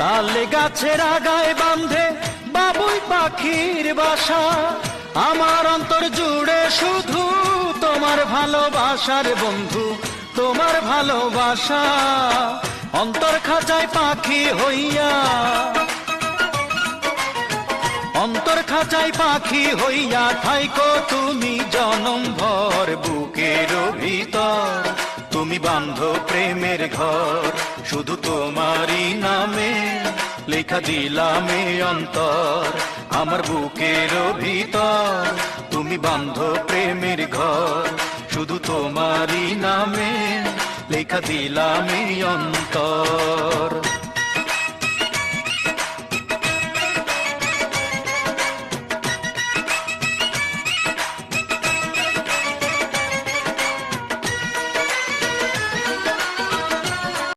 তালে গাছের আগায় বাঁধে বাবুই পাখির বাসা। আমার অন্তর জুড়ে শুধু তোমার ভালোবাসার বন্ধু, তোমার ভালোবাসা। অন্তর খাঁচায় পাখি হইয়া, অন্তর খাঁচায় পাখি হইয়া থাইকো তুমি জনম ভর বুকের ভিতর। তুমি বাঁধো প্রেমের ঘর, শুধু তোমারই নামে লেখা দিলাম এ অন্তর। আমার বুকের ভিতর তুমি বাঁধো প্রেমের ঘর, শুধু তোমারই নামে লেখা দিলাম এ অন্তর।